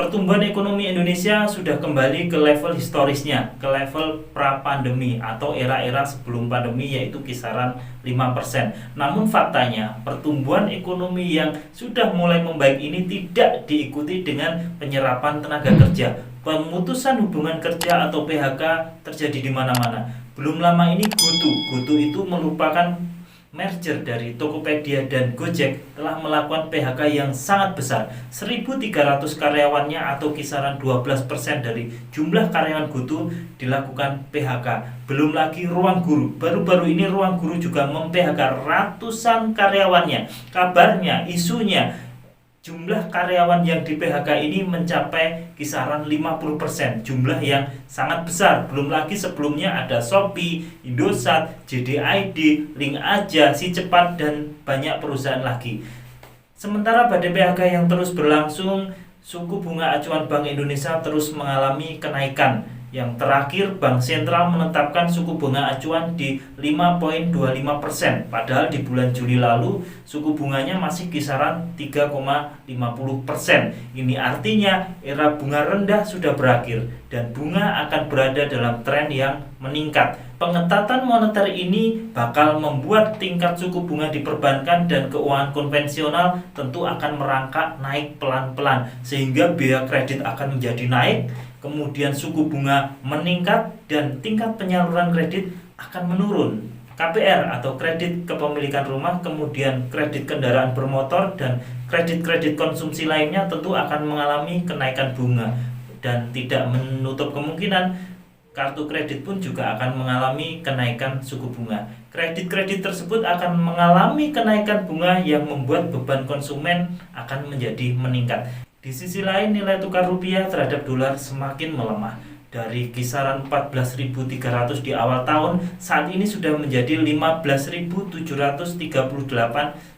Pertumbuhan ekonomi Indonesia sudah kembali ke level historisnya, ke level pra-pandemi atau era-era sebelum pandemi, yaitu kisaran 5%. Namun faktanya, pertumbuhan ekonomi yang sudah mulai membaik ini tidak diikuti dengan penyerapan tenaga kerja. Pemutusan hubungan kerja atau PHK terjadi di mana-mana. Belum lama ini GoTo itu merupakan merger dari Tokopedia dan Gojek telah melakukan PHK yang sangat besar. 1.300 karyawannya atau kisaran 12% dari jumlah karyawan GoTo dilakukan PHK. Belum lagi Ruang Guru. Baru-baru ini Ruang Guru juga mem-PHK ratusan karyawannya. Kabarnya, isunya, jumlah karyawan yang di PHK ini mencapai kisaran 50%, jumlah yang sangat besar. Belum lagi sebelumnya ada Shopee, Indosat, JDID, Link Aja, Si Cepat, dan banyak perusahaan lagi. Sementara pada PHK yang terus berlangsung, suku bunga acuan Bank Indonesia terus mengalami kenaikan. Yang terakhir, Bank Sentral menetapkan suku bunga acuan di 5,25%. Padahal di bulan Juli lalu, suku bunganya masih kisaran 3,50%. Ini artinya era bunga rendah sudah berakhir dan bunga akan berada dalam tren yang meningkat. Pengetatan moneter ini bakal membuat tingkat suku bunga di perbankan dan keuangan konvensional tentu akan merangkak naik pelan-pelan, sehingga biaya kredit akan menjadi naik, kemudian suku bunga meningkat, dan tingkat penyaluran kredit akan menurun. KPR atau kredit kepemilikan rumah, kemudian kredit kendaraan bermotor, dan kredit-kredit konsumsi lainnya tentu akan mengalami kenaikan bunga. Dan tidak menutup kemungkinan kartu kredit pun juga akan mengalami kenaikan suku bunga. Kredit-kredit tersebut akan mengalami kenaikan bunga yang membuat beban konsumen akan menjadi meningkat. Di sisi lain, nilai tukar rupiah terhadap dolar semakin melemah. Dari kisaran 14.300 di awal tahun, saat ini sudah menjadi 15.738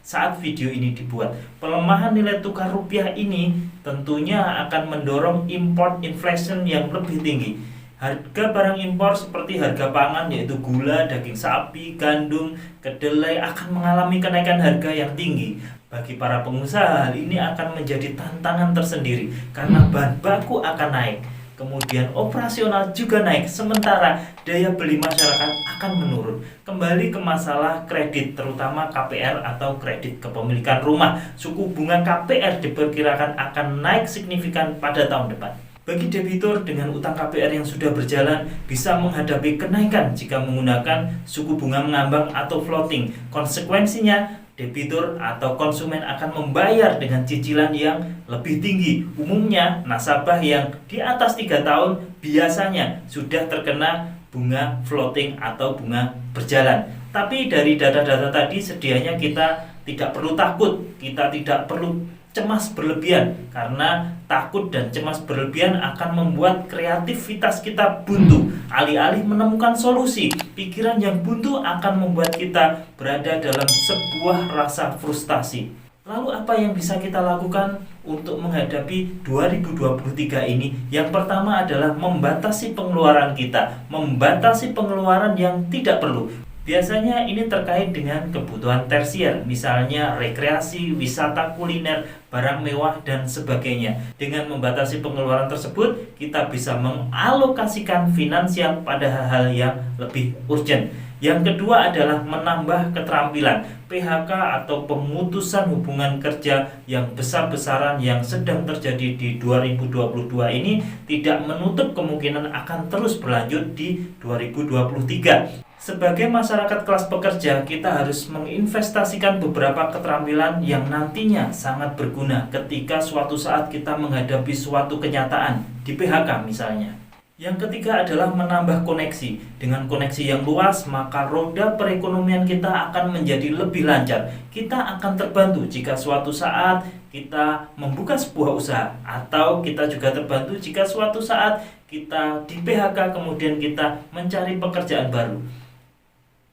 saat video ini dibuat. Pelemahan nilai tukar rupiah ini tentunya akan mendorong import inflation yang lebih tinggi. Harga barang impor seperti harga pangan yaitu gula, daging sapi, gandum, kedelai akan mengalami kenaikan harga yang tinggi. Bagi para pengusaha, hal ini akan menjadi tantangan tersendiri karena bahan baku akan naik. Kemudian operasional juga naik, sementara daya beli masyarakat akan menurun. Kembali ke masalah kredit, terutama KPR atau kredit kepemilikan rumah. Suku bunga KPR diperkirakan akan naik signifikan pada tahun depan. Bagi debitur dengan utang KPR yang sudah berjalan bisa menghadapi kenaikan jika menggunakan suku bunga mengambang atau floating. Konsekuensinya, debitur atau konsumen akan membayar dengan cicilan yang lebih tinggi. Umumnya, nasabah yang di atas 3 tahun biasanya sudah terkena bunga floating atau bunga berjalan. Tapi dari data-data tadi sedianya kita tidak perlu takut, kita tidak perlu cemas berlebihan, karena takut dan cemas berlebihan akan membuat kreativitas kita buntu. Alih-alih menemukan solusi, pikiran yang buntu akan membuat kita berada dalam sebuah rasa frustasi. Lalu apa yang bisa kita lakukan untuk menghadapi 2023 ini? Yang pertama adalah membatasi pengeluaran kita, membatasi pengeluaran yang tidak perlu. Biasanya ini terkait dengan kebutuhan tersier, misalnya rekreasi, wisata kuliner, barang mewah, dan sebagainya. Dengan membatasi pengeluaran tersebut, kita bisa mengalokasikan finansial pada hal-hal yang lebih urgent. Yang kedua adalah menambah keterampilan. PHK atau pemutusan hubungan kerja yang besar-besaran yang sedang terjadi di 2022 ini tidak menutup kemungkinan akan terus berlanjut di 2023. Sebagai masyarakat kelas pekerja, kita harus menginvestasikan beberapa keterampilan yang nantinya sangat berguna ketika suatu saat kita menghadapi suatu kenyataan, di PHK misalnya. Yang ketiga adalah menambah koneksi. Dengan koneksi yang luas, maka roda perekonomian kita akan menjadi lebih lancar. Kita akan terbantu jika suatu saat kita membuka sebuah usaha, atau kita juga terbantu jika suatu saat kita di PHK kemudian kita mencari pekerjaan baru.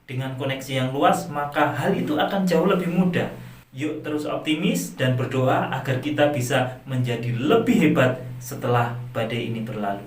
Dengan koneksi yang luas, maka hal itu akan jauh lebih mudah. Yuk terus optimis dan berdoa agar kita bisa menjadi lebih hebat setelah badai ini berlalu.